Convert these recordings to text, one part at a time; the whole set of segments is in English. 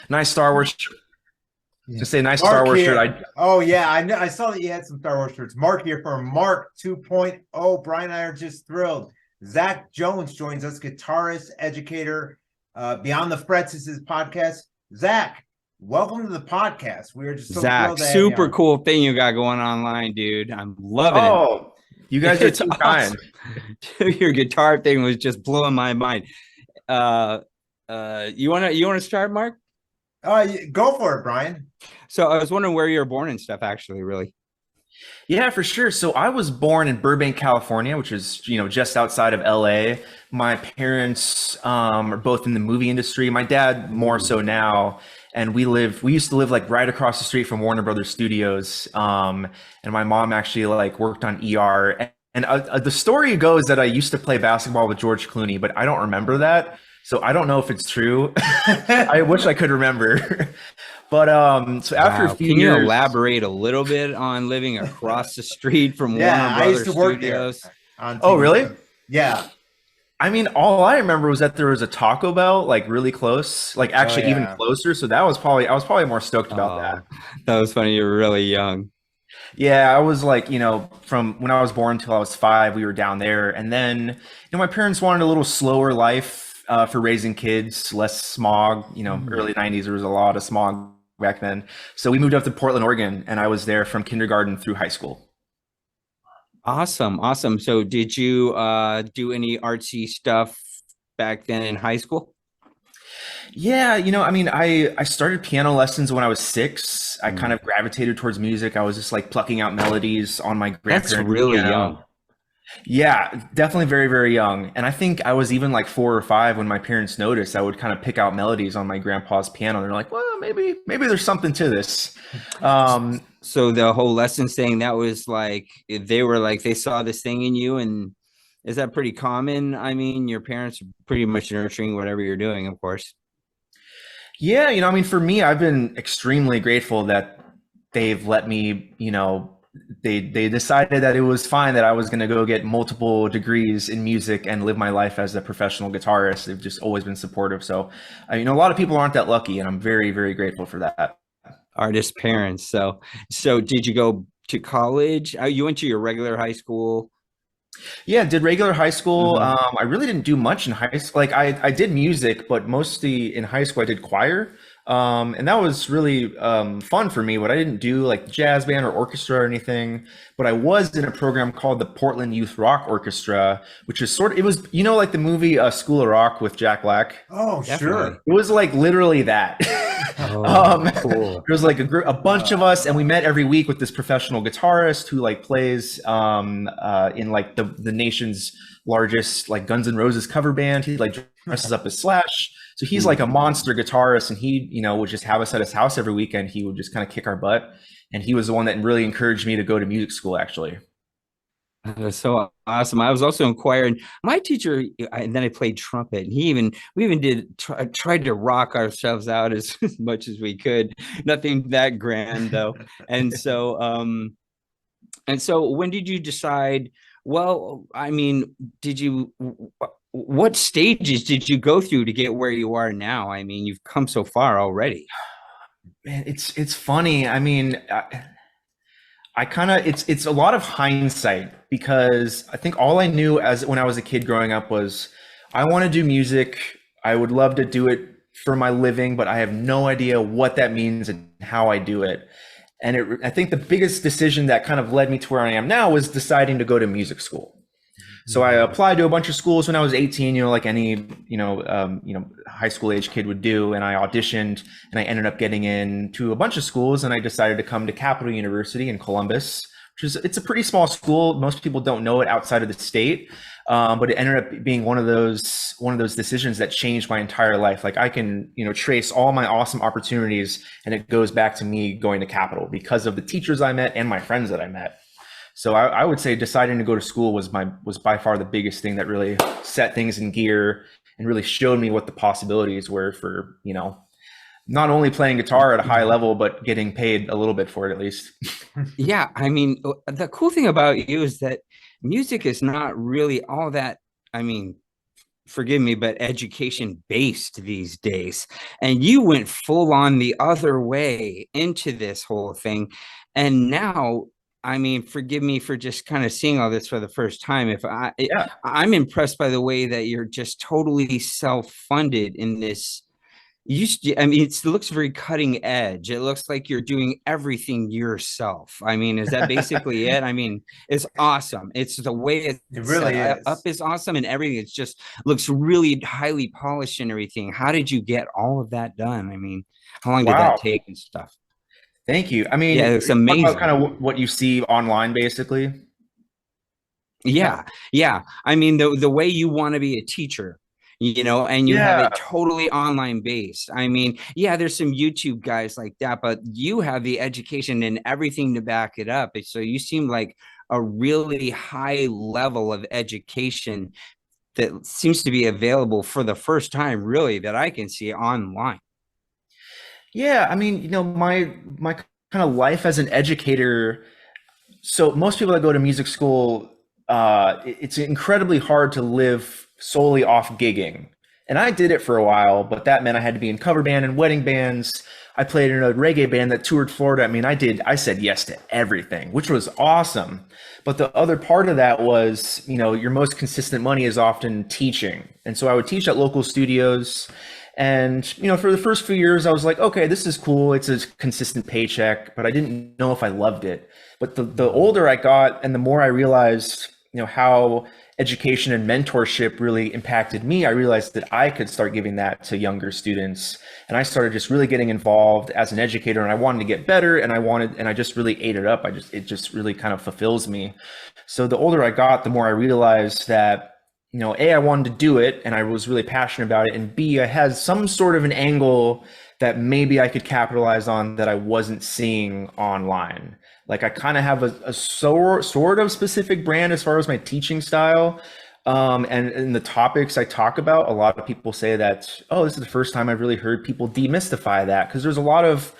Nice Star Wars. Yeah. To say nice Star Mark Wars shirt. here. Oh yeah, I know. I saw that you had some Star Wars shirts. Mark here for Mark 2.0. Brian and I are just thrilled. Zach Jones joins us, guitarist, educator. Beyond the Frets is his podcast. Zach, welcome to the podcast. We are just so Zach, thrilled to have you super on. cool thing you got going online, dude. I'm loving it. Oh, you guys are It's too kind. awesome. Your guitar thing was just blowing my mind. Uh, you wanna start, Mark? Go for it, Brian. So I was wondering where you were born and stuff. Actually, really. Yeah, for sure. So I was born in Burbank, California, which is, just outside of LA. My parents are both in the movie industry. My dad more so now. And we used to live like right across the street from Warner Brothers Studios. And my mom actually like worked on ER. And the story goes that I used to play basketball with George Clooney, but I don't remember that. So I don't know if it's true. I wish I could remember. But so after a Wow. few Can you years, elaborate a little bit on living across the street from Yeah, Warner I used Brothers to work Studios? there on oh, TV. really? Yeah. I mean, all I remember was that there was a Taco Bell like really close, like Oh actually even yeah. closer. So that was probably I was probably more stoked about that. Oh, that was funny. You were really young. Yeah, I was like, from when I was born until I was 5, we were down there, and then my parents wanted a little slower life for raising kids, less smog. Early '90s there was a lot of smog back then, so we moved up to Portland, Oregon, and I was there from kindergarten through high school. Awesome, awesome. So did you do any artsy stuff back then in high school? Yeah, I mean, I started piano lessons when I was 6. I kind Mm. of gravitated towards music. I was just like plucking out melodies on my That's grandparents' really young. piano. Yeah, definitely very, very young. And I think I was even like 4 or 5 when my parents noticed. I would kind of pick out melodies on my grandpa's piano. They're like, well, maybe there's something to this. Um, So the whole lesson saying that was like they were like they saw this thing in you, and is that pretty common? I mean, your parents are pretty much nurturing whatever you're doing, of course. yeah, I mean, for me, I've been extremely grateful that they've let me, they decided that it was fine that I was going to go get multiple degrees in music and live my life as a professional guitarist. They've just always been supportive. So, a lot of people aren't that lucky, and I'm very, very grateful for that. Artist parents. So did you go to college? You went to your regular high school. Yeah, did regular high school. Hmm. I really didn't do much in high school. Like I did music, but mostly in high school I did choir. And that was really fun for me, but I didn't do like jazz band or orchestra or anything. But I was in a program called the Portland Youth Rock Orchestra, which is it was, like the movie School of Rock with Jack Black. Oh, Definitely. sure. It was like literally that. Oh, cool. There was like a bunch of us, and we met every week with this professional guitarist who like plays in like the nation's largest like Guns N' Roses cover band. He like dresses up as Slash, so he's like a monster guitarist, and he would just have us at his house every weekend. He would just kind of kick our butt, and he was the one that really encouraged me to go to music school. Actually, That was so awesome. I was also in choir, and my teacher, and then I played trumpet. And we even tried to rock ourselves out as, as much as we could. Nothing that grand though. And so, and so, when did you decide? Well, I mean, did you? What stages did you go through to get where you are now? I mean, you've come so far already. man, it's funny. I mean, I kind of it's a lot of hindsight because I think all I knew as when I was a kid growing up was I want to do music. I would love to do it for my living, but I have no idea what that means and how I do it. And I think the biggest decision that kind of led me to where I am now was deciding to go to music school. So I applied to a bunch of schools when I was 18, like any, high school age kid would do. And I auditioned and I ended up getting into a bunch of schools, and I decided to come to Capital University in Columbus, it's a pretty small school. Most people don't know it outside of the state. But it ended up being one of those decisions that changed my entire life. Like I can, trace all my awesome opportunities, and it goes back to me going to Capital because of the teachers I met and my friends that I met. So I would say deciding to go to school was by far the biggest thing that really set things in gear and really showed me what the possibilities were for, not only playing guitar at a high level, but getting paid a little bit for it at least. Yeah, I mean, the cool thing about you is that music is not really all that, I mean, forgive me, but education based these days. And you went full on the other way into this whole thing. And now, I mean, forgive me for just kind of seeing all this for the first time. Yeah. I'm impressed by the way that you're just totally self-funded in this. I mean, it looks very cutting edge. It looks like you're doing everything yourself. I mean, is that basically it? I mean, it's awesome. It's the way it's It really set is. up is awesome, and everything. It's just looks really highly polished and everything. How did you get all of that done? I mean, how long did that Wow. take and stuff? Thank you. I mean, Yeah, it's talk amazing. about kind of what you see online, basically. Yeah, yeah. I mean, the way you want to be a teacher, and you have Yeah. it totally online based. I mean, yeah, there's some YouTube guys like that, but you have the education and everything to back it up. So you seem like a really high level of education that seems to be available for the first time, really, that I can see online. Yeah, I mean, my kind of life as an educator. So most people that go to music school, it's incredibly hard to live solely off gigging. And I did it for a while, but that meant I had to be in cover band and wedding bands. I played in a reggae band that toured Florida. I mean, I said yes to everything, which was awesome. But the other part of that was, your most consistent money is often teaching. And so I would teach at local studios. And, for the first few years, I was like, okay, this is cool. It's a consistent paycheck, but I didn't know if I loved it. But the older I got and the more I realized, how education and mentorship really impacted me, I realized that I could start giving that to younger students. And I started just really getting involved as an educator, and I wanted to get better, and I just really ate it up. It just really kind of fulfills me. So the older I got, the more I realized that, A, I wanted to do it and I was really passionate about it. And B, I had some sort of an angle that maybe I could capitalize on that I wasn't seeing online. Like I kind of have a sort of specific brand as far as my teaching style. And in the topics I talk about, a lot of people say that, oh, this is the first time I've really heard people demystify that. Because there's a lot of,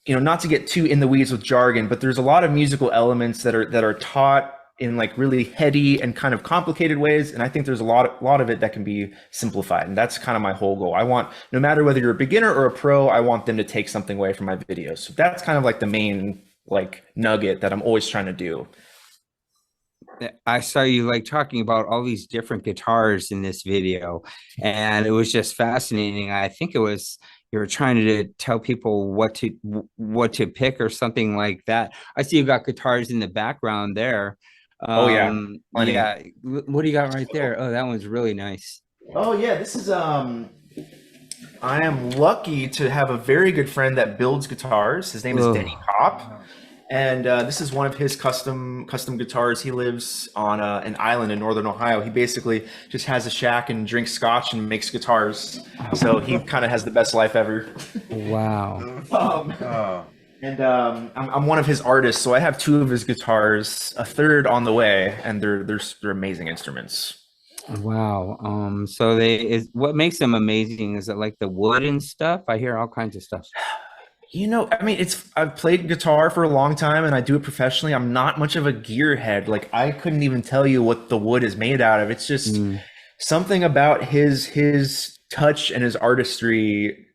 not to get too in the weeds with jargon, but there's a lot of musical elements that are taught in like really heady and kind of complicated ways. And I think there's a lot of it that can be simplified. And that's kind of my whole goal. I want, no matter whether you're a beginner or a pro, I want them to take something away from my videos. So that's kind of like the main like nugget that I'm always trying to do. I saw you like talking about all these different guitars in this video, and it was just fascinating. I think it was you were trying to tell people what to pick or something like that. I see you got guitars in the background there. Oh yeah. Yeah. What do you got right there? Oh, that one's really nice. Oh yeah, this is I am lucky to have a very good friend that builds guitars. His name is Denny Kopp. And this is one of his custom guitars. He lives on an island in northern Ohio. He basically just has a shack and drinks scotch and makes guitars. So he kind of has the best life ever. Wow. And I'm one of his artists, so I have two of his guitars, a third on the way, and they're amazing instruments. Wow. So what makes them amazing? Is it like the wood and stuff? I hear all kinds of stuff. I mean, I've played guitar for a long time and I do it professionally. I'm not much of a gearhead. Like I couldn't even tell you what the wood is made out of. It's just something about his touch and his artistry.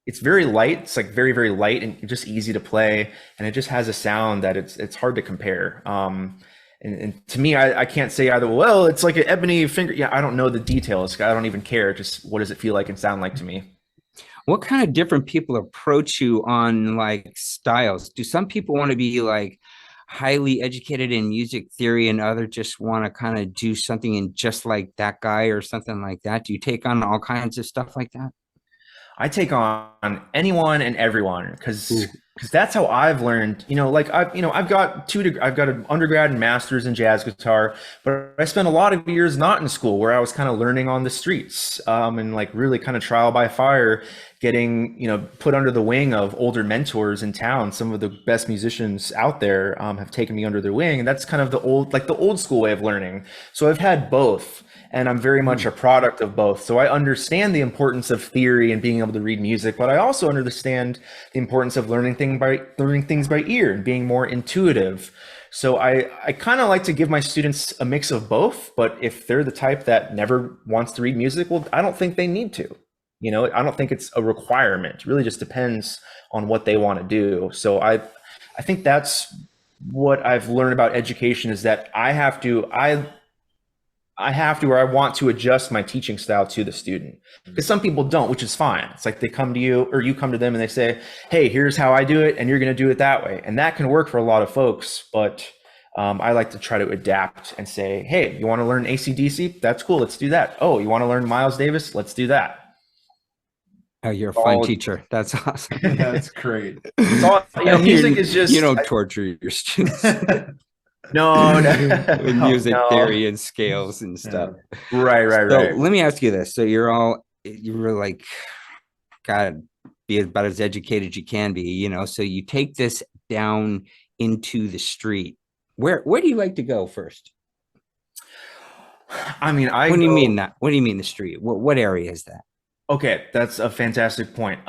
It's very light. It's like very, very light and just easy to play. And it just has a sound that it's hard to compare. And to me, I can't say either, well, it's like an ebony finger. Yeah, I don't know the details. I don't even care. Just what does it feel like and sound like to me? What kind of different people approach you on like styles? Do some people want to be like highly educated in music theory and others just want to kind of do something in just like that guy or something like that? Do you take on all kinds of stuff like that? I take on anyone and everyone because that's how I've learned. I've got an undergrad and master's in jazz guitar, but I spent a lot of years not in school where I was kind of learning on the streets and like really kind of trial by fire, getting put under the wing of older mentors in town. Some of the best musicians out there have taken me under their wing, and that's kind of the old school way of learning. So I've had both. And I'm very much a product of both. So I understand the importance of theory and being able to read music, but I also understand the importance of learning things by ear and being more intuitive. So I kind of like to give my students a mix of both, but if they're the type that never wants to read music, well, I don't think they need to. You know, I don't think it's a requirement. It really just depends on what they want to do. So I think that's what I've learned about education is that I have to or I want to adjust my teaching style to the student, because some people don't, which is fine. It's like they come to you or you come to them and they say, hey, here's how I do it, and you're going to do it that way. And that can work for a lot of folks, but I like to try to adapt and say, hey, you want to learn AC/DC? That's cool. Let's do that. Oh, you want to learn Miles Davis? Let's do that. Oh, you're a fun teacher. That's awesome. That's great. It's all, music is just, you don't torture your students. No, With music no. theory and scales and stuff. Right. So let me ask you this. So you were like, gotta be about as educated as you can be, you know, so you take this down into the street. Where do you like to go first? I mean, What do you mean that? What do you mean the street? What area is that? Okay, that's a fantastic point.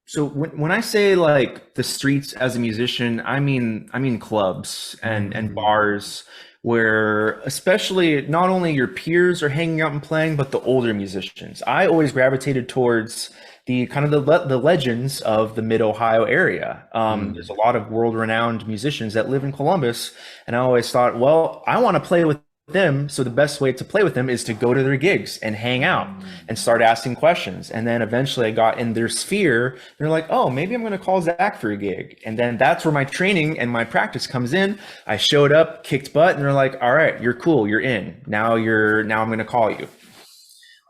So when I say like the streets as a musician, I mean clubs and bars where especially not only your peers are hanging out and playing, but the older musicians. I always gravitated towards the kind of the legends of the Mid-Ohio area. There's a lot of world-renowned musicians that live in Columbus, and I always thought, well, I want to play with them, so the best way to play with them is to go to their gigs and hang out and start asking questions. And then eventually I got in their sphere. They're like, oh, maybe I'm going to call Zach for a gig. And then that's where my training and my practice comes in. I showed up, kicked butt, and they're like, all right, you're cool, you're in. Now I'm going to call you.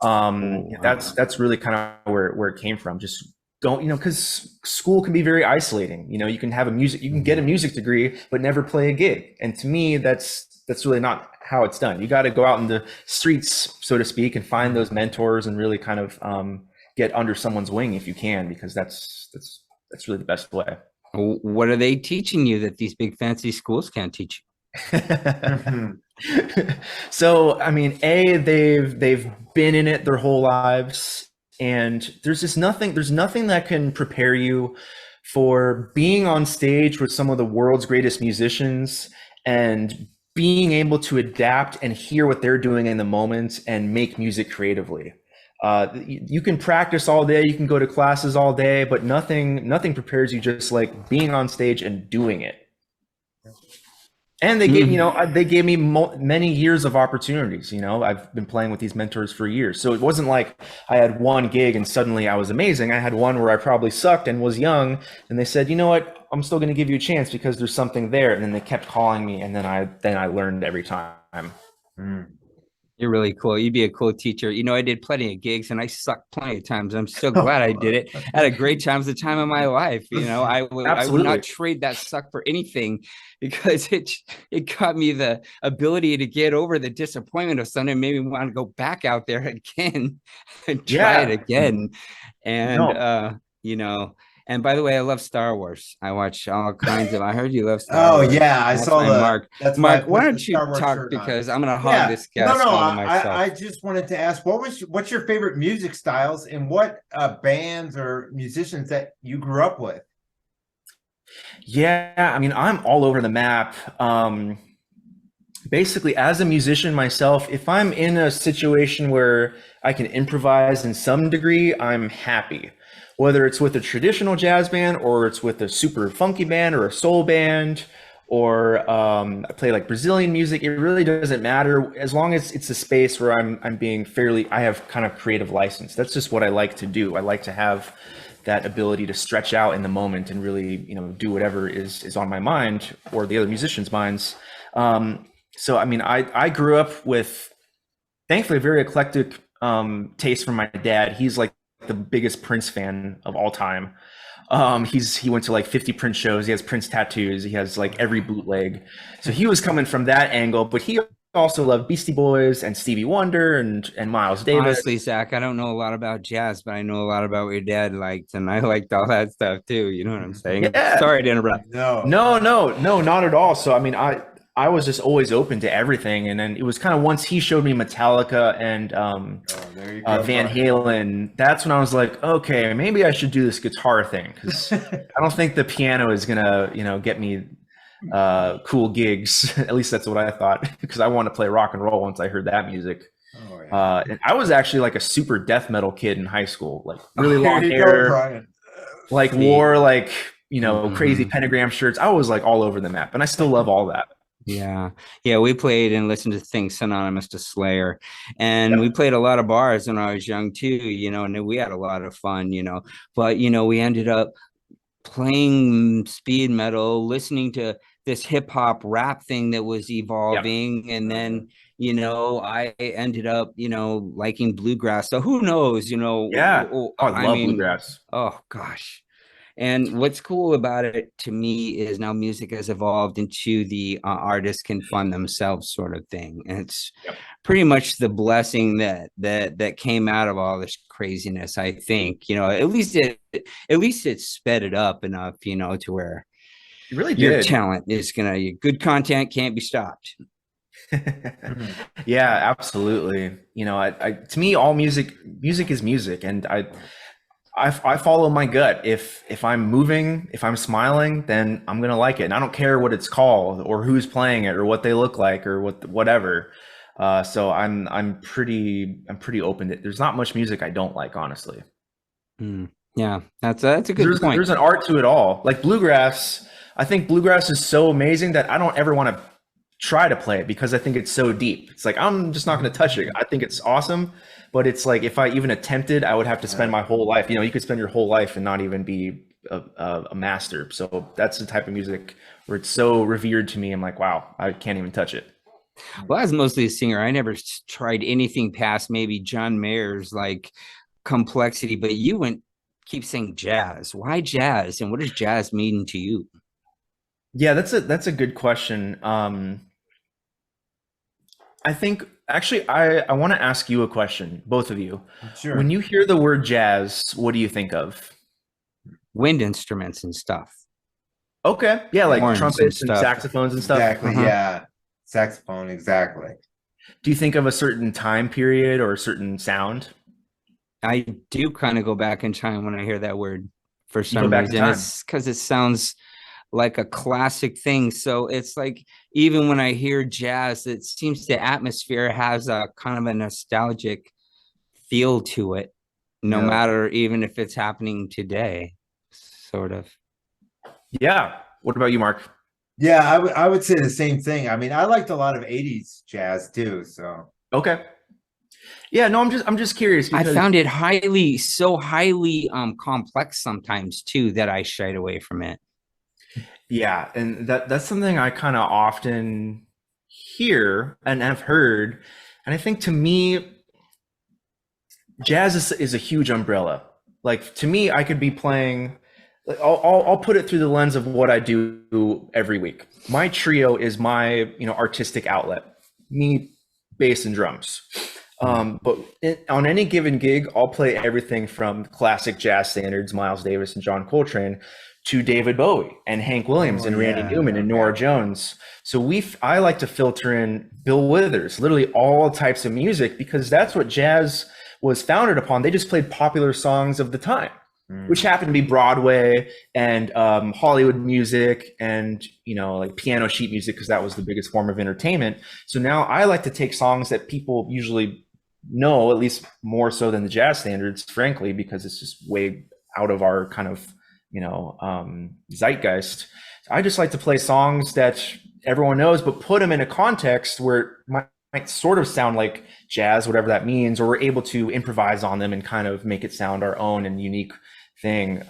That's really kind of where it came from. Just don't, because school can be very isolating. You can get a music degree, but never play a gig. And to me, that's really not how it's done. You got to go out in the streets, so to speak, and find those mentors and really kind of get under someone's wing if you can, because that's really the best way. What are they teaching you that these big fancy schools can't teach you? So, I mean, they've been in it their whole lives, and there's nothing that can prepare you for being on stage with some of the world's greatest musicians and being able to adapt and hear what they're doing in the moment and make music creatively. You can practice all day, you can go to classes all day, but nothing prepares you just like being on stage and doing it. And they gave me many years of opportunities. I've been playing with these mentors for years. So it wasn't like I had one gig and suddenly I was amazing. I had one where I probably sucked and was young, and they said, you know what? I'm still going to give you a chance because there's something there. And then they kept calling me, and then I learned every time. You're really cool. You'd be a cool teacher. I did plenty of gigs and I sucked plenty of times. I'm so glad I did it. I had a great time. It was the time of my life. I would not trade that suck for anything, because it got me the ability to get over the disappointment of something, made me want to go back out there again and try it again. And, and by the way, I love Star Wars. I watch all kinds of. I heard you love Star Wars. Oh yeah, I saw that. Mark. That's Mark, why don't you talk, because I'm gonna hog this guy. No. I just wanted to ask, what's your favorite music styles, and what bands or musicians that you grew up with? Yeah, I mean, I'm all over the map. Basically, as a musician myself, if I'm in a situation where I can improvise in some degree, I'm happy. Whether it's with a traditional jazz band, or it's with a super funky band, or a soul band, or I play like Brazilian music, it really doesn't matter, as long as it's a space where I'm being I have kind of creative license. That's just what I like to do. I like to have that ability to stretch out in the moment and really, do whatever is on my mind or the other musicians' minds. So, I mean, I grew up with, thankfully, a very eclectic taste from my dad. He's like the biggest Prince fan of all time. He went to like 50 Prince shows. He has Prince tattoos. He has like every bootleg. So he was coming from that angle, but he also loved Beastie Boys and Stevie Wonder and Miles Davis. Honestly, Zach, I don't know a lot about jazz, but I know a lot about what your dad liked, and I liked all that stuff too. You know what I'm saying? Yeah. Sorry to interrupt. No, not at all. So I mean, I was just always open to everything. And then it was kind of once he showed me Metallica and Van Halen, that's when I was like, okay, maybe I should do this guitar thing, because I don't think the piano is gonna, get me cool gigs. At least that's what I thought, because I wanted to play rock and roll once I heard that music. Oh, yeah. And I was actually like a super death metal kid in high school, like really Here long you go, hair, Brian. like Sweet. wore like, you know, crazy Mhm. pentagram shirts. I was like all over the map, and I still love all that. Yeah. Yeah. We played and listened to things synonymous to Slayer. And Yep. we played a lot of bars when I was young too, you know, and we had a lot of fun, you know. But, you know, we ended up playing speed metal, listening to this hip hop rap thing that was evolving. And then, you know, I ended up, you know, liking bluegrass. So who knows, you know, Yeah. Oh, I I love mean, bluegrass. oh gosh. And what's cool about it to me is now music has evolved into the artists can fund themselves sort of thing. And it's Yep. pretty much the blessing that came out of all this craziness. I think, you know, at least it sped it up enough, you know, to where It really your did. talent is gonna good content can't be stopped. Yeah, absolutely. You know, I to me, all music is music, and I follow my gut. If I'm moving, if I'm smiling, then I'm gonna like it, and I don't care what it's called or who's playing it or what they look like or whatever. So I'm pretty open to it. There's not much music I don't like, honestly. Yeah, that's a good point. There's an art to it all. Like bluegrass, I think bluegrass is so amazing that I don't ever want to try to play it because I think it's so deep. It's like I'm just not going to touch it. I think it's awesome, but it's like if I even attempted, I would have to spend my whole life. You know, you could spend your whole life and not even be a master. So that's the type of music where it's so revered to me. I'm like, wow, I can't even touch it. Well, I was mostly a singer. I never tried anything past maybe John Mayer's like complexity, but you keep saying jazz. Why jazz? And what does jazz mean to you? Yeah, that's a good question. I think actually I want to ask you a question, both of you. Sure. When you hear the word jazz, what do you think of? Wind instruments and stuff. Okay. Yeah, like Horns and trumpets and stuff. saxophones and stuff. Exactly. Uh-huh. Yeah. Saxophone. Exactly. Do you think of a certain time period or a certain sound? I do kind of go back in time when I hear that word for go some back in reason. time. It's because it sounds like a classic thing. So it's like even when I hear jazz, it seems the atmosphere has a kind of a nostalgic feel to it, no Yeah. matter even if it's happening today, sort of. Yeah. What about you, Mark? Yeah, I would say the same thing. I mean, I liked a lot of 80s jazz too. So Okay. Yeah, no, I'm just curious I because found it highly complex sometimes too that I shied away from it. yeah, and that's something I kind of often hear and have heard. And I think to me, jazz is a huge umbrella. Like to me, I could be playing. Like, I'll put it through the lens of what I do every week. My trio is my artistic outlet. Me, bass and drums. But on any given gig, I'll play everything from classic jazz standards, Miles Davis and John Coltrane, to David Bowie and Hank Williams and Randy Newman and Nora Jones. So I like to filter in Bill Withers, literally all types of music, because that's what jazz was founded upon. They just played popular songs of the time, which happened to be Broadway and Hollywood music and like piano sheet music, because that was the biggest form of entertainment. So now I like to take songs that people usually know, at least more so than the jazz standards, frankly, because it's just way out of our kind of zeitgeist. I just like to play songs that everyone knows, but put them in a context where it might sort of sound like jazz, whatever that means, or we're able to improvise on them and kind of make it sound our own and unique thing.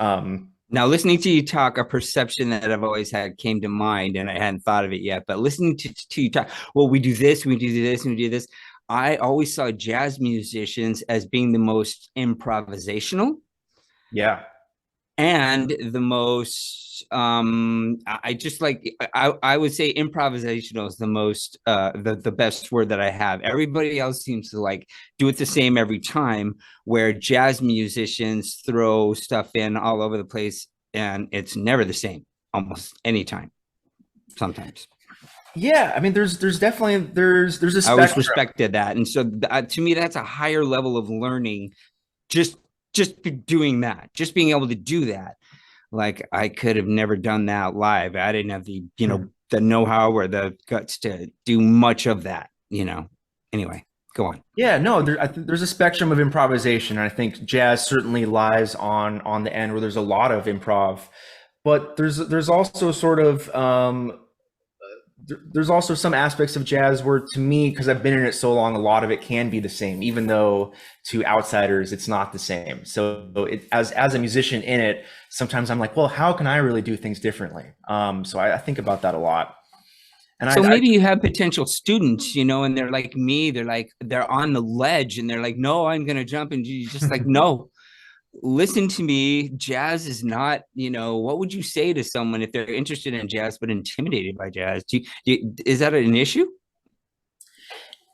Now, listening to you talk, a perception that I've always had came to mind, and I hadn't thought of it yet. But listening to you talk, well, we do this, we do this, and we do this. I always saw jazz musicians as being the most improvisational. Yeah. And the most I just like I would say improvisational is the most the best word that I have. Everybody else seems to like do it the same every time, where jazz musicians throw stuff in all over the place and it's never the same almost any time. Sometimes. Yeah, I mean, there's definitely there's a spectrum. I always respected that, and so to me, that's a higher level of learning. Just doing that, just being able to do that. Like I could have never done that live. I didn't have the the know-how or the guts to do much of that, you know. Anyway, go on. Yeah, no, I think there's a spectrum of improvisation. And I think jazz certainly lies on the end where there's a lot of improv, but there's also sort of there's also some aspects of jazz where, to me, because I've been in it so long, a lot of it can be the same, even though to outsiders it's not the same. So as a musician in it, sometimes I'm like, well, how can I really do things differently? So I think about that a lot. And So maybe you have potential students, you know, and they're like me, they're on the ledge and they're like, no, I'm going to jump. And you just like, no, listen to me. Jazz is not, you know, what would you say to someone if they're interested in jazz but intimidated by jazz? Is that an issue?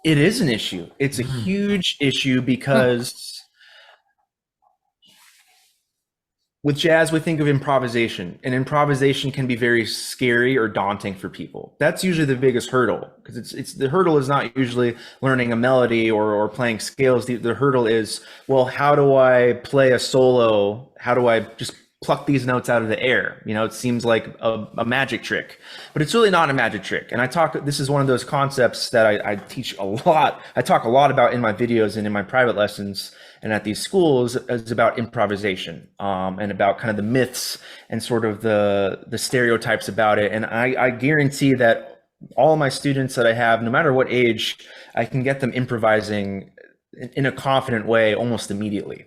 It is an issue. It's a huge issue because with jazz, we think of improvisation, and improvisation can be very scary or daunting for people. That's usually the biggest hurdle, because it's the hurdle is not usually learning a melody or playing scales. The hurdle is, well, how do I play a solo? How do I just pluck these notes out of the air? You know, it seems like a magic trick, but it's really not a magic trick. And this is one of those concepts that I teach a lot. I talk a lot about in my videos and in my private lessons and at these schools, is about improvisation, and about kind of the myths and sort of the stereotypes about it. And I guarantee that all of my students that I have, no matter what age, I can get them improvising in a confident way almost immediately.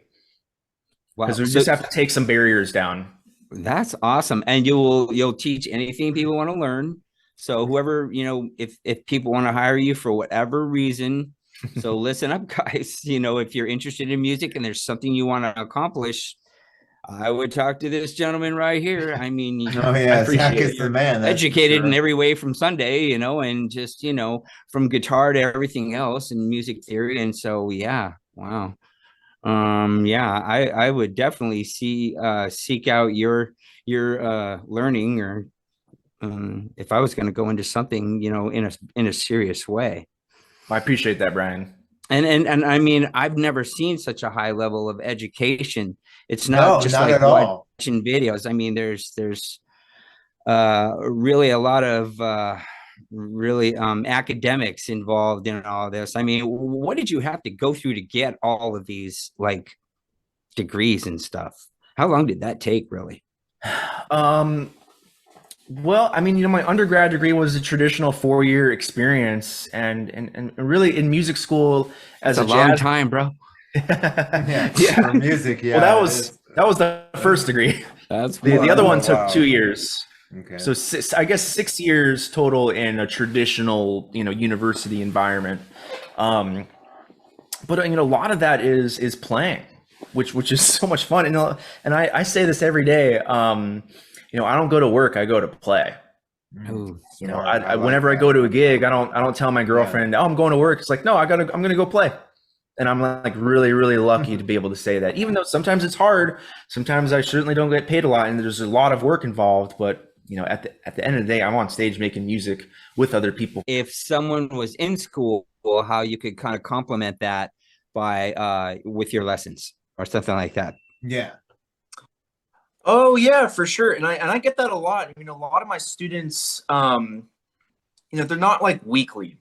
Wow. Because we just have to take some barriers down. That's awesome. And you'll teach anything people want to learn. So whoever, you know, if people want to hire you for whatever reason, so listen up, guys. You know, if you're interested in music and there's something you want to accomplish, I would talk to this gentleman right here. I mean, you know, Oh yeah, Zach is the man. That's educated for in sure. every way from Sunday, you know, and just, you know, from guitar to everything else and music theory. And so, yeah, wow. Yeah, I would definitely seek out your learning, or if I was going to go into something, you know, in a serious way. I appreciate that, Brian. And I mean, I've never seen such a high level of education. It's No, not just not like at all. watching videos. I mean, there's really a lot of really academics involved in all this. I mean, what did you have to go through to get all of these like degrees and stuff? How long did that take, really? Well, I mean, you know, my undergrad degree was a traditional 4-year experience, and really in music school as It's a a long jazz. time, bro. Yeah, Yeah. for music. Yeah, Well, it is. that was the first degree. That's The other one took Wow. 2 years. Okay. So I guess 6 years total in a traditional, you know, university environment. But you know, a lot of that is playing, which is so much fun. And I say this every day. You know, I don't go to work; I go to play. Ooh. You know, Smart. I like whenever I that. go to a gig, I don't tell my girlfriend, "Oh, I'm going to work." It's like, no, I'm gonna go play. And I'm like really lucky to be able to say that, even though sometimes it's hard. Sometimes I certainly don't get paid a lot, and there's a lot of work involved. But you know, at the end of the day, I'm on stage making music with other people. If someone was in school, how you could kind of complement that by with your lessons or something like that. Yeah. Oh yeah, for sure. And I get that a lot. I mean, a lot of my students, you know, they're not like weekly,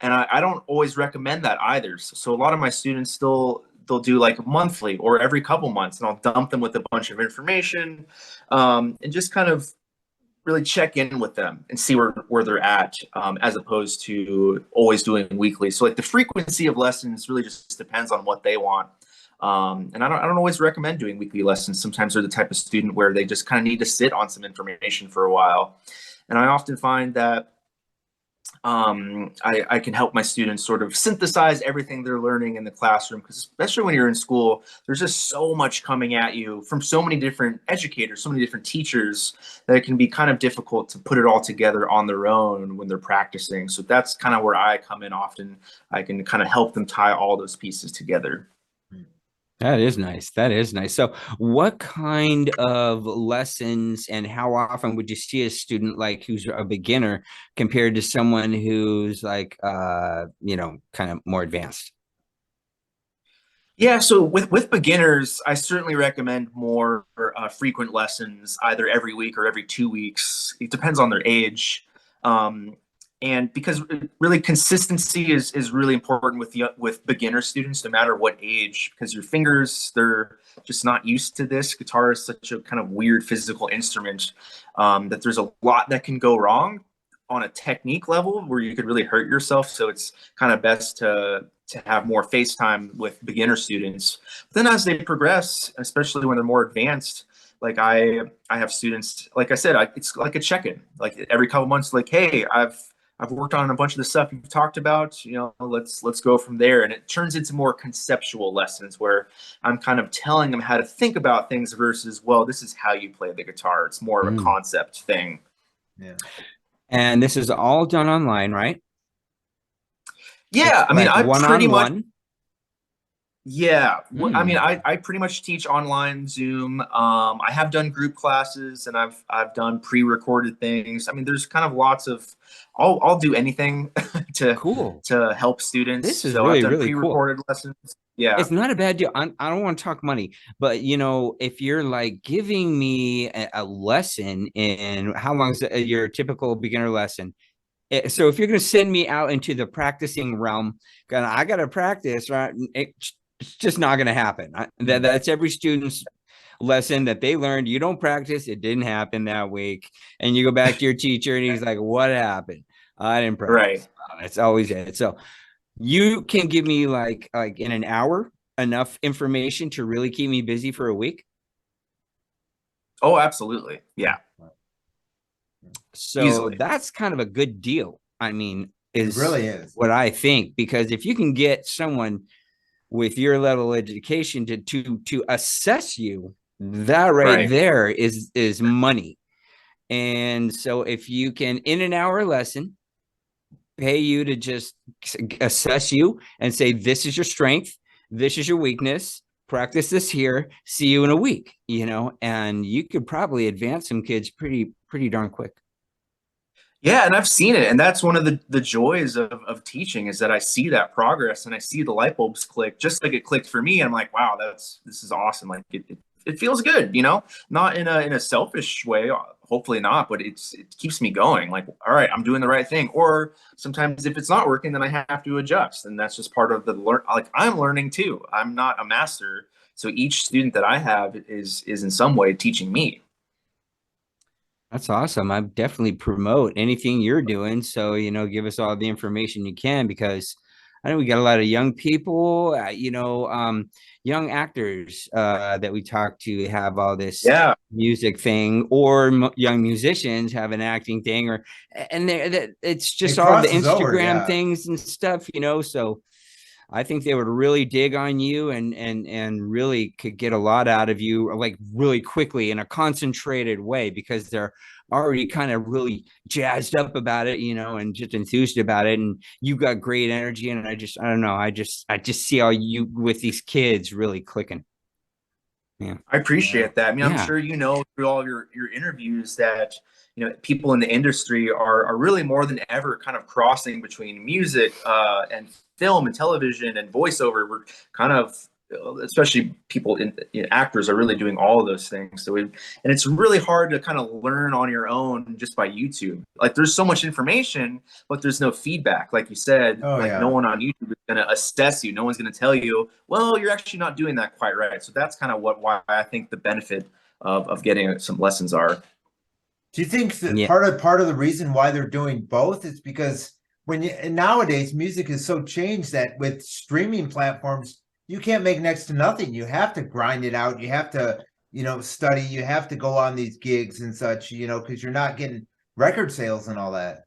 and I don't always recommend that either. So a lot of my students they'll do like monthly or every couple months, and I'll dump them with a bunch of information, and just kind of really check in with them and see where they're at, as opposed to always doing weekly. So like the frequency of lessons really just depends on what they want. And I don't always recommend doing weekly lessons. Sometimes they're the type of student where they just kind of need to sit on some information for a while. And I often find that I can help my students sort of synthesize everything they're learning in the classroom, because especially when you're in school, there's just so much coming at you from so many different educators, so many different teachers, that it can be kind of difficult to put it all together on their own when they're practicing. So that's kind of where I come in often. I can kind of help them tie all those pieces together. That is nice. That is nice. So what kind of lessons and how often would you see a student like who's a beginner compared to someone who's like you know, kind of more advanced? Yeah, so with beginners, I certainly recommend more frequent lessons, either every week or every 2 weeks. It depends on their age. And because really consistency is really important with beginner students, no matter what age, because your fingers, they're just not used to this. Guitar is such a kind of weird physical instrument, that there's a lot that can go wrong on a technique level where you could really hurt yourself. So it's kind of best to have more face time with beginner students. But then as they progress, especially when they're more advanced, like I have students, like I said, it's like a check-in, like every couple months, like, hey, I've worked on a bunch of the stuff you've talked about, let's go from there. And it turns into more conceptual lessons where I'm kind of telling them how to think about things versus, well, this is how you play the guitar. It's more of a concept thing. Yeah. And this is all done online, right? Yeah. It's I mean, like I pretty much, one-on-one? yeah. I mean, I pretty much teach online Zoom. I have done group classes and I've done pre-recorded things. I mean, there's kind of lots of, I'll do anything to help students. This is so really, I've done really cool. pre-recorded lessons. Yeah. It's not a bad deal. I don't want to talk money, but if you're like giving me a lesson in how long is your typical beginner lesson? So if you're going to send me out into the practicing realm, I got to practice, right? It's just not going to happen. That's every student's lesson that they learned. You don't practice. It didn't happen that week. And you go back to your teacher and he's like, what happened? I didn't practice. Right. It's always it. So you can give me like in an hour enough information to really keep me busy for a week. Oh, absolutely. Yeah. So Easily. That's kind of a good deal. I mean, It really is what I think, because if you can get someone with your level of education to assess you, that right there is money. And so if you can, in an hour lesson, pay you to just assess you and say, this is your strength, this is your weakness, practice this here, see you in a week, and you could probably advance some kids pretty darn quick. Yeah, and I've seen it, and that's one of the joys of teaching is that I see that progress and I see the light bulbs click, just like it clicked for me. I'm like, wow, this is awesome. Like it feels good, not in a selfish way, hopefully not, but it keeps me going. Like, all right, I'm doing the right thing. Or sometimes if it's not working, then I have to adjust, and that's just part of the like I'm learning too. I'm not a master, so each student that I have is in some way teaching me. That's awesome. I definitely promote anything you're doing. So, give us all the information you can, because I know we got a lot of young people, young actors that we talk to have all this music thing, or young musicians have an acting thing, and it's just all the Instagram things and stuff, so I think they would really dig on you and really could get a lot out of you, like really quickly in a concentrated way, because they're already kind of really jazzed up about it, and just enthused about it. And you got great energy. And I don't know. I just see all you with these kids really clicking. Yeah. I appreciate that. I mean, I'm sure through all your interviews that people in the industry are really more than ever kind of crossing between music and film and television and voiceover. We're kind of, especially people actors, are really doing all of those things. So and it's really hard to kind of learn on your own just by YouTube. Like, there's so much information, but there's no feedback. Like you said, no one on YouTube is going to assess you. No one's going to tell you, well, you're actually not doing that quite right. So that's kind of why I think the benefit of getting some lessons are. Do you think that part of the reason why they're doing both is because nowadays music is so changed that with streaming platforms, you can't make next to nothing. You have to grind it out. You have to, study. You have to go on these gigs and such, because you're not getting record sales and all that.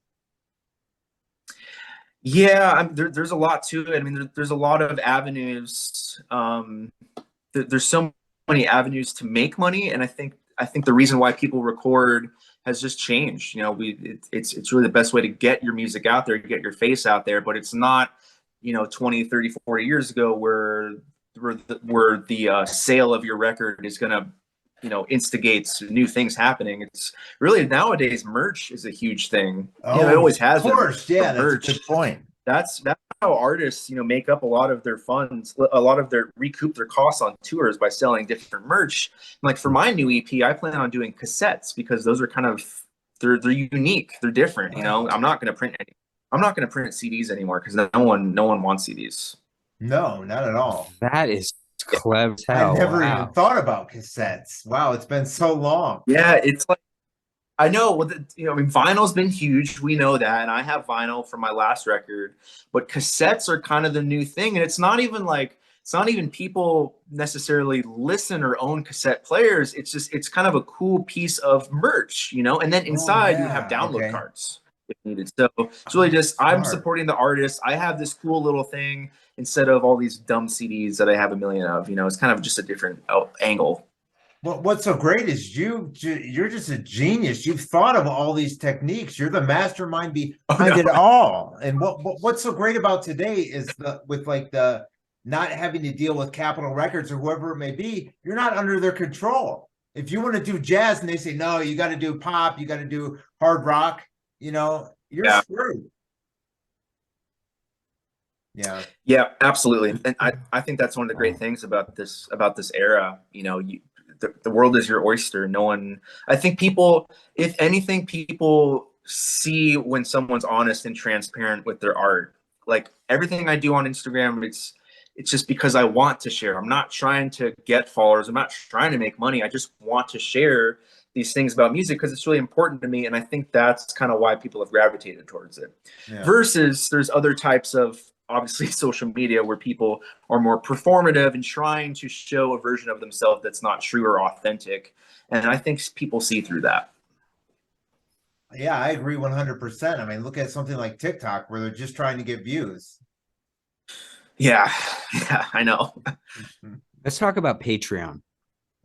Yeah, there's a lot to it. I mean, there's a lot of avenues. There's so many avenues to make money, and I think the reason why people record has just changed. It's really the best way to get your music out there, get your face out there, but it's not 20, 30, 40 years ago where the sale of your record is going to instigates new things happening. It's really, nowadays, merch is a huge thing. It always has been. Of course, yeah, that's a good point. That's how artists make up a lot of their funds, recoup their costs on tours by selling different merch. Like for my new EP, I plan on doing cassettes, because those are kind of they're unique, they're different. You know, I'm not going to print CDs anymore because no one wants CDs. No, not at all. That is clever as I hell. never Wow. even thought about cassettes. Wow, it's been so long. Yeah, it's like I know. Well, I mean, vinyl's been huge. We know that, and I have vinyl from my last record. But cassettes are kind of the new thing, and it's not even people necessarily listen or own cassette players. It's kind of a cool piece of merch, you know. And then inside you have download cards if needed. So it's really just I'm supporting the artist. I have this cool little thing instead of all these dumb CDs that I have a million of. You know, it's kind of just a different angle. What's so great is you're just a genius. You've thought of all these techniques. You're the mastermind behind it all. And what's so great about today is the not having to deal with Capitol Records or whoever it may be. You're not under their control. If you want to do jazz and they say no, you got to do pop, you got to do hard rock. You know, you're screwed. Yeah. Yeah, absolutely. And I think that's one of the great things about this era. You know, the world is your oyster. I think people, if anything, people see when someone's honest and transparent with their art. Like everything I do on Instagram, it's just because I want to share. I'm not trying to get followers. I'm not trying to make money. I just want to share these things about music because it's really important to me. And I think that's kind of why people have gravitated towards it. Yeah. Versus there's other types of, obviously, social media where people are more performative and trying to show a version of themselves that's not true or authentic. And I think people see through that. Yeah, I agree 100%. I mean, look at something like TikTok where they're just trying to get views. Yeah, I know. Let's talk about Patreon.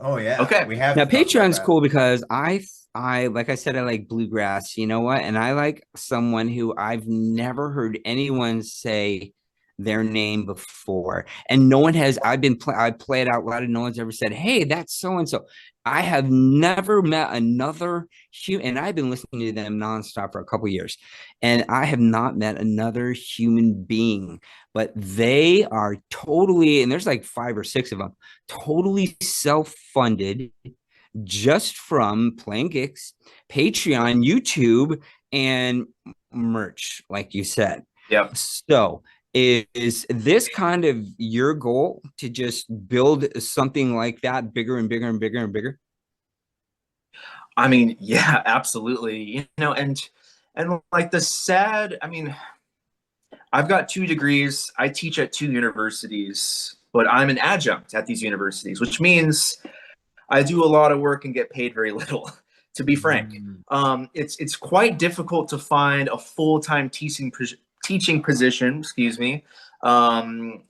Oh yeah. Okay. We have now Patreon's cool because I like I said, I like bluegrass, you know what? And I like someone who I've never heard anyone say their name before. And no one has, I play it out loud and no one's ever said, hey, that's so-and-so. I have never met another human, and I've been listening to them nonstop for a couple of years, and I have not met another human being, but they are totally, and there's like 5 or 6 of them, totally self-funded, just from playing gigs, Patreon, YouTube, and merch, like you said. Yep. So is this kind of your goal, to just build something like that bigger and bigger and bigger and bigger? I mean, yeah, absolutely. You know, and like I mean, I've got 2 degrees. I teach at 2 universities, but I'm an adjunct at these universities, which means I do a lot of work and get paid very little, to be frank. It's quite difficult to find a full-time teaching position,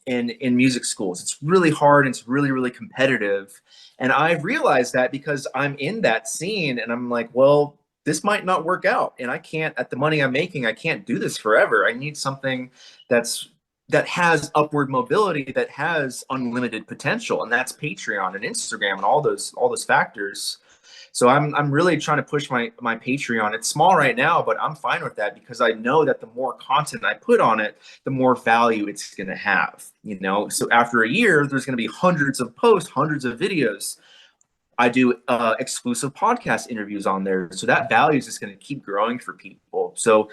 in music schools. It's really hard. And it's really, really competitive. And I've realized that because I'm in that scene and I'm like, well, this might not work out. And I can't, at the money I'm making, I can't do this forever. I need something that has upward mobility, that has unlimited potential. And that's Patreon and Instagram and all those factors. So I'm really trying to push my Patreon. It's small right now, but I'm fine with that because I know that the more content I put on it, the more value it's going to have, you know? So after a year, there's going to be hundreds of posts, hundreds of videos. I do exclusive podcast interviews on there. So that value is just going to keep growing for people. So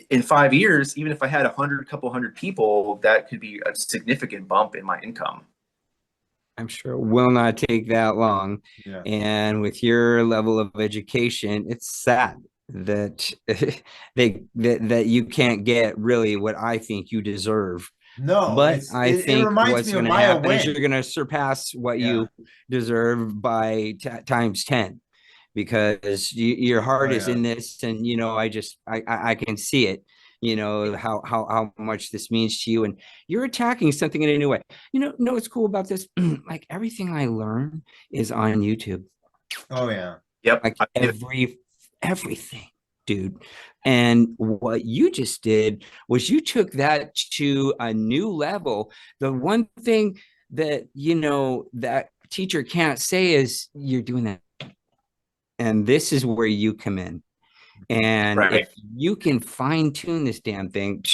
in 5 years, even if I had couple hundred people, that could be a significant bump in my income. I'm sure it will not take that long. Yeah. And with your level of education, it's sad that that you can't get really what I think you deserve. No, but I think what's going to happen is you're going to surpass what you deserve by times 10, because your heart is in this, and you know, I can see it. You know how much this means to you, and you're attacking something in a new way. You know what's cool about this? Like everything I learn is on YouTube. Oh yeah, yep. Like everything, dude. And what you just did was you took that to a new level. The one thing that that teacher can't say is you're doing that, and this is where you come in. And if you can fine tune this damn thing,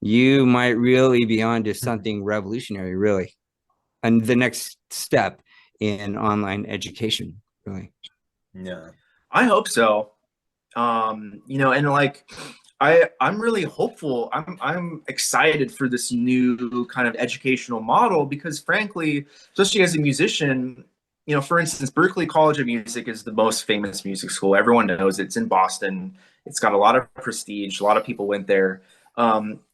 you might really be onto something revolutionary, really. And the next step in online education, really. Yeah. I hope so. You know, and like I'm really hopeful. I'm excited for this new kind of educational model because frankly, especially as a musician, you know, for instance, Berklee College of Music is the most famous music school. Everyone knows it. It's in Boston. It's got a lot of prestige. A lot of people went there.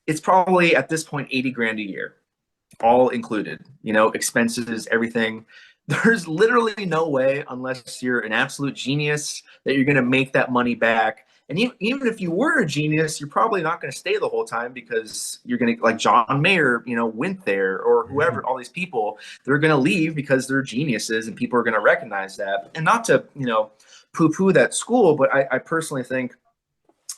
It's probably at this point 80 grand a year, all included, you know, expenses, everything. There's literally no way, unless you're an absolute genius, that you're going to make that money back. And even if you were a genius, you're probably not going to stay the whole time because you're going to, like John Mayer, you know, went there, or whoever, all these people, they're going to leave because they're geniuses and people are going to recognize that. And not to, you know, poo poo that school, but I personally think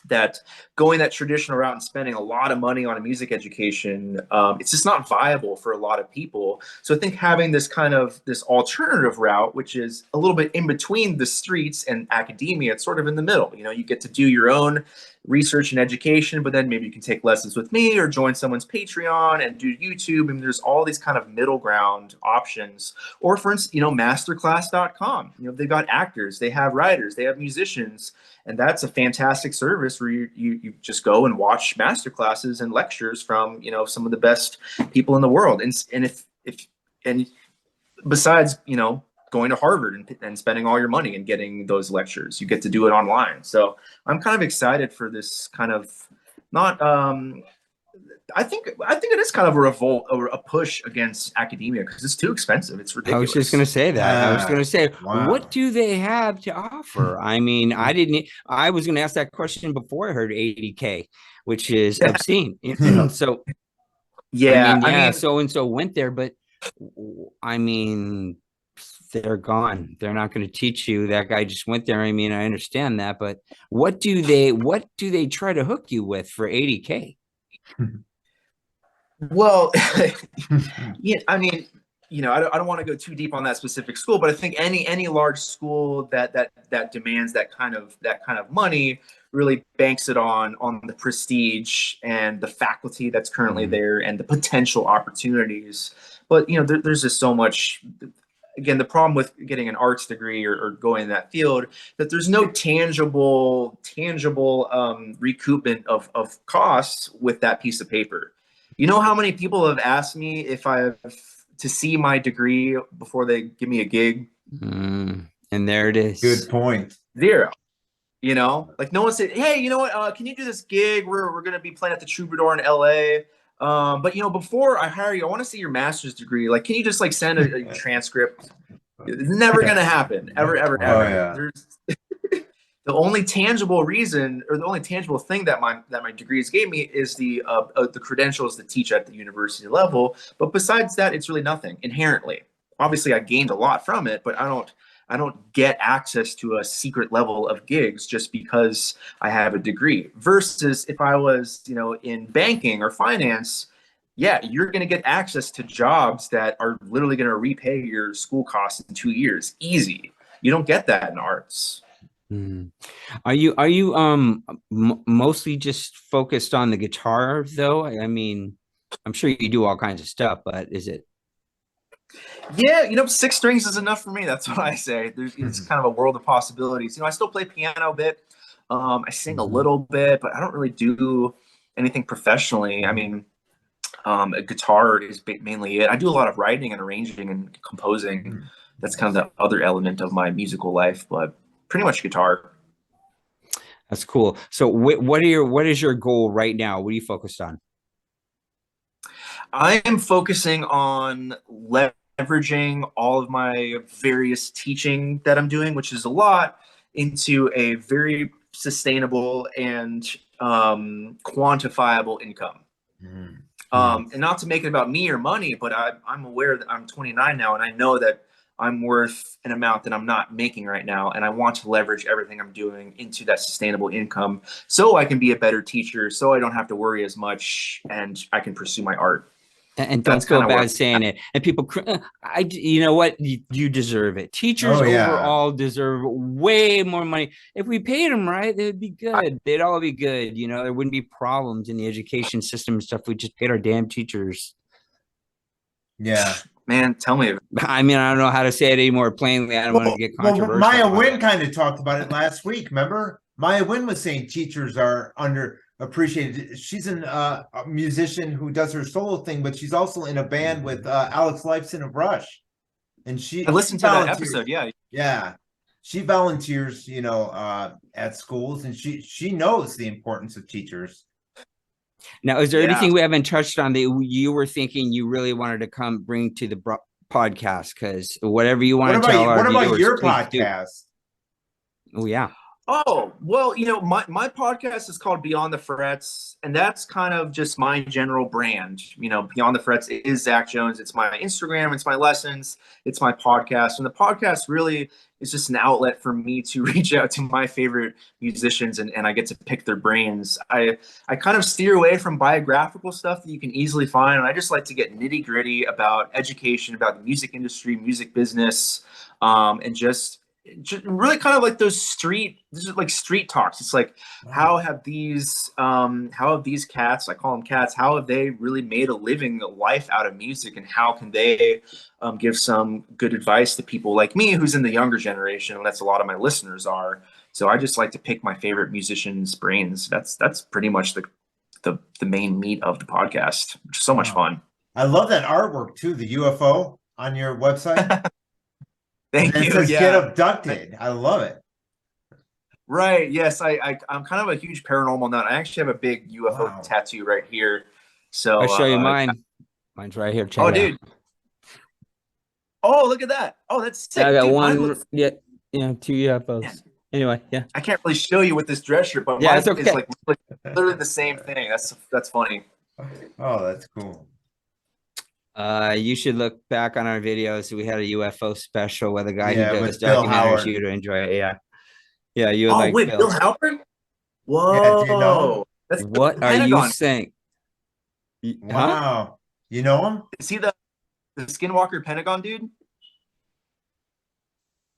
that going that traditional route and spending a lot of money on a music education, it's just not viable for a lot of people. So I think having this kind of this alternative route, which is a little bit in between the streets and academia, it's sort of in the middle. You know, you get to do your own research and education, but then maybe you can take lessons with me or join someone's Patreon and do YouTube. I mean, there's all these kind of middle ground options. Or for instance, you know, masterclass.com, you know, they've got actors, they have writers, they have musicians, and that's a fantastic service where you just go and watch master classes and lectures from, you know, some of the best people in the world. And if and besides, you know, going to Harvard and spending all your money and getting those lectures, you get to do it online. So I'm kind of excited for this kind of not I think it is kind of a revolt or a push against academia because it's too expensive. It's ridiculous. I was just going to say that. I was going to say, Wow. what do they have to offer? I mean, I was going to ask that question before I heard 80K, which is obscene. So, yeah, I mean, so and so went there, but I mean, they're gone. They're not going to teach you. That guy just went there. I mean, I understand that, but what do they try to hook you with for 80K? Well, yeah, I mean, you know, I don't want to go too deep on that specific school, but I think any large school that demands that kind of money really banks it on the prestige and the faculty that's currently there and the potential opportunities. But you know, there's just so much. Again, the problem with getting an arts degree or going in that field, that there's no tangible recoupment of costs with that piece of paper. You know how many people have asked me if I have to see my degree before they give me a gig? And there it is. Good point. Zero. You know, like no one said, "Hey, you know what? Can you do this gig? We're going to be playing at the Troubadour in LA. But you know, before I hire you, I want to see your master's degree. Like, can you just like send a transcript?" It's never going to happen, ever. Oh, yeah. There's the only tangible reason, or the only tangible thing that my degrees gave me is the credentials to teach at the university level. But besides that, it's really nothing inherently. Obviously, I gained a lot from it, but I don't get access to a secret level of gigs just because I have a degree. Versus if I was, you know, in banking or finance, yeah, you're going to get access to jobs that are literally going to repay your school costs in 2 years. Easy. You don't get that in arts. Are you mostly just focused on the guitar though? I mean, I'm sure you do all kinds of stuff, but is it? Yeah, you know, 6 strings is enough for me. That's what I say. It's kind of a world of possibilities. You know, I still play piano a bit. I sing a little bit, but I don't really do anything professionally. I mean, a guitar is mainly it. I do a lot of writing and arranging and composing. That's kind of the other element of my musical life, but pretty much guitar. That's cool. So what is your goal right now? What are you focused on? I am focusing on leveraging all of my various teaching that I'm doing, which is a lot, into a very sustainable and quantifiable income. And not to make it about me or money, but I'm aware that I'm 29 now, and I know that I'm worth an amount that I'm not making right now, and I want to leverage everything I'm doing into that sustainable income so I can be a better teacher, so I don't have to worry as much, and I can pursue my art. And don't feel bad saying it. And people, you know what? You deserve it. Teachers overall deserve way more money. If we paid them right, they'd be good. They'd all be good. You know, there wouldn't be problems in the education system and stuff. We just paid our damn teachers. Yeah. Man, tell me. I mean, I don't know how to say it any more plainly. I don't want to get controversial. Maya Wynn kind of talked about it last week. Remember? Maya Wynn was saying teachers are underappreciated. She's a musician who does her solo thing, but she's also in a band with Alex Lifeson of Rush. And she I listened she to that volunteers. episode. Yeah. Yeah. She volunteers, at schools, and she knows the importance of teachers. Now, is there Yeah. anything we haven't touched on that you were thinking you really wanted to come bring to the podcast? Because whatever you want to tell our viewers, what about your please do. podcast? Oh, yeah. Oh, well, my podcast is called Beyond the Frets, and that's kind of just my general brand. Beyond the Frets is Zach Jones. It's my Instagram, it's my lessons, it's my podcast. And the podcast really is just an outlet for me to reach out to my favorite musicians, and I get to pick their brains. I kind of steer away from biographical stuff that you can easily find, and I just like to get nitty gritty about education, about the music industry, music business, and just really kind of like street talks. It's like, how have these cats, I call them cats, how have they really made a living, a life out of music, and how can they give some good advice to people like me, who's in the younger generation, and that's a lot of my listeners are. So I just like to pick my favorite musicians' brains. That's pretty much the main meat of the podcast, which is so much fun. I love that artwork too, the UFO on your website. Thank you. It says Yeah. Get Abducted. I love it. Right. Yes. I'm kind of a huge paranormal nut. I actually have a big UFO tattoo right here. So I'll show you mine. Mine's right here. Check it dude. out. Oh, look at that. Oh, that's sick. I got Dude, one. Yeah. 2 UFOs. Yeah. Anyway, yeah. I can't really show you with this dress shirt, but Yeah, mine it's okay. is like literally the same thing. That's funny. Oh, that's cool. You should look back on our videos. We had a UFO special with a guy Yeah, who does with Bill documentaries. Howard. You'd enjoy it. Yeah. Yeah, you would Oh, like wait, Bill Howard? Whoa. Yeah, do you know him? That's What are you Pentagon. saying? Huh? Wow. You know him? Is he the Skinwalker Pentagon dude?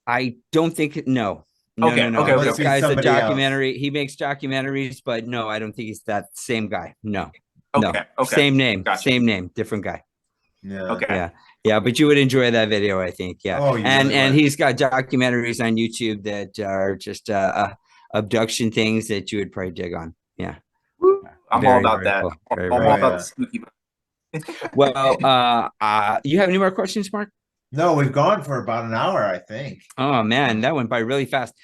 I don't think no. No, Okay, no. okay, This okay. guy's a Somebody else. documentary. He makes documentaries, but no, I don't think he's that same guy. No. Okay. No. Okay. Same name. Gotcha. Same name. Different guy. Yeah. Okay. Yeah. Yeah, but you would enjoy that video, I think. Yeah. Oh, you and really and would. he's got documentaries on YouTube that are just abduction things that you would probably dig on. Yeah. Woo. I'm Very, all about very that. cool. Very, I'm very all cool. about the spooky. Well, you have any more questions, Mark? No, we've gone for about an hour, I think. Oh man, that went by really fast.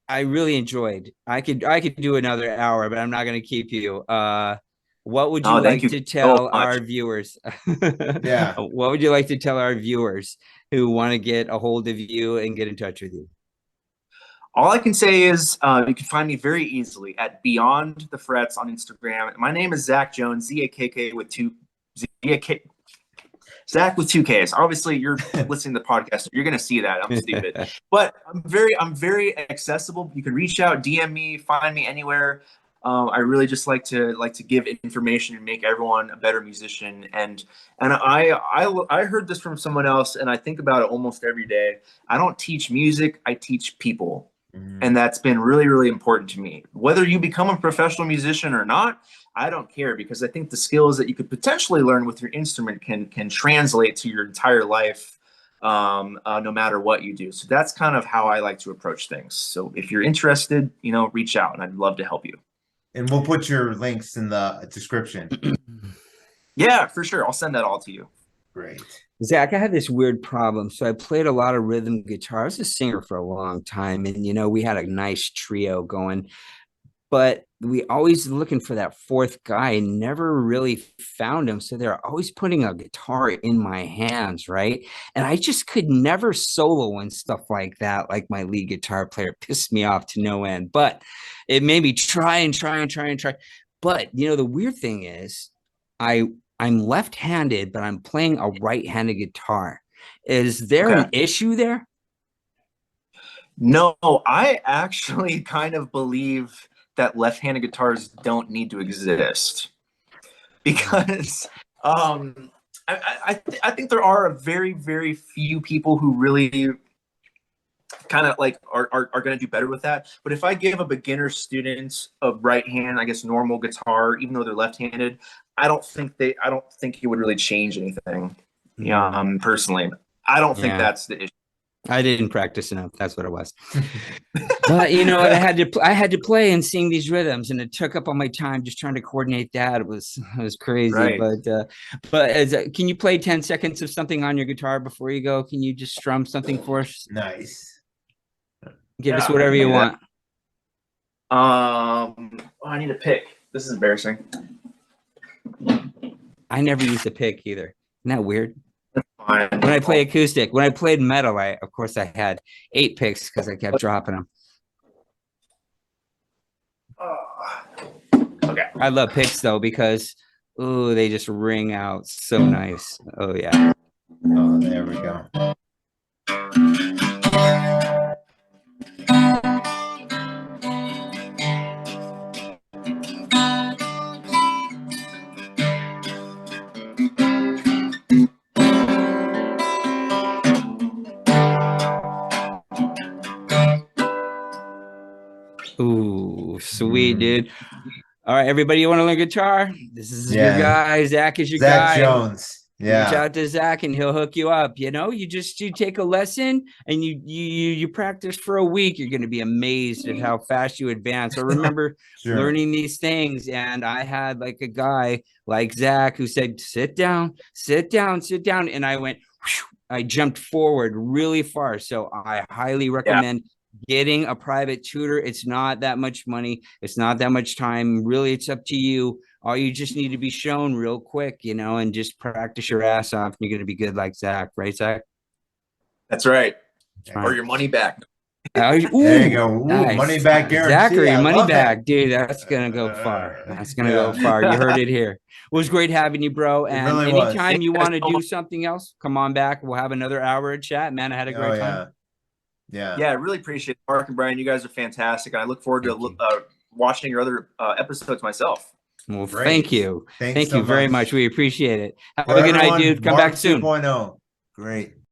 I really enjoyed. I could do another hour, but I'm not going to keep you. What would you Oh, like thank you to so tell much. our viewers? Yeah. What would you like to tell our viewers who want to get a hold of you and get in touch with you? All I can say is you can find me very easily at Beyond the Frets on Instagram. My name is Zach Jones, Z-A-K-K with two Z-A-K. Zach with 2 Ks. Obviously, you're listening to the podcast. You're going to see that. I'm stupid, but I'm very accessible. You can reach out, DM me, find me anywhere. I really just like to give information and make everyone a better musician. And I heard this from someone else, and I think about it almost every day. I don't teach music. I teach people. And that's been really, really important to me. Whether you become a professional musician or not, I don't care, because I think the skills that you could potentially learn with your instrument can translate to your entire life, no matter what you do. So that's kind of how I like to approach things. So if you're interested, reach out, and I'd love to help you. And we'll put your links in the description. Yeah, for sure. I'll send that all to you. Great. Zach, I had this weird problem. So I played a lot of rhythm guitar. I was a singer for a long time, and we had a nice trio going, but we always looking for that fourth guy, never really found him. So they're always putting a guitar in my hands, right? And I just could never solo and stuff like that. Like my lead guitar player pissed me off to no end, but it made me try and try. But the weird thing is, I'm left-handed, but I'm playing a right-handed guitar. Is there an issue there? No, I actually kind of believe that left-handed guitars don't need to exist, because I think there are a very, very few people who really kind of are going to do better with that. But if I give a beginner student a right hand, I guess normal guitar, even though they're left-handed, I don't think it would really change anything. Yeah, personally, I don't think that's the issue. I didn't practice enough. That's what it was. But you know what? I had to play and sing these rhythms, and it took up all my time just trying to coordinate that. It was crazy. Right. But can you play 10 seconds of something on your guitar before you go? Can you just strum something for us? Nice. Give us Yeah, whatever I can you do that. want. I need a pick. This is embarrassing. I never used a pick either. Isn't that weird? Fine. When I play acoustic, when I played metal, of course I had 8 picks because I kept dropping them. Okay. I love picks though because they just ring out so nice. Oh yeah. Oh, there we go. Ooh, sweet, dude. All right, everybody, you want to learn guitar? This is your Yeah. guy. Zach is your Zach guy. Jones. Reach Yeah. out to Zach and he'll hook you up. You know, you take a lesson and you practice for a week. You're going to be amazed at how fast you advance. I remember Sure. learning these things, and I had like a guy like Zach who said, sit down, sit down, sit down. And I went, whew, I jumped forward really far. So I highly recommend getting a private tutor. It's not that much money. It's not that much time. Really, it's up to you. All you just need to be shown real quick, you know, and just practice your ass off. And you're going to be good like Zach, right, Zach? That's right. Right. Or your money back. There you go. Ooh, Nice. money back guarantee. Zachary, I money love back, it. dude. That's gonna go far. That's gonna Yeah. go far. You heard it here. It was great having you, bro. It And really was. anytime you Thank you want to guys so do much. something else, come on back. We'll have another hour of chat. Man, I had a Oh, great yeah. time. Yeah. Yeah, I really appreciate it. Mark and Brian. You guys are fantastic. And I look forward Thank to you. watching your other episodes myself. Well, Great. thank you. Thanks Thank so you very much. much. We appreciate it. Have For a good night, everyone, dude. Come Mark back soon. 2.0. Great.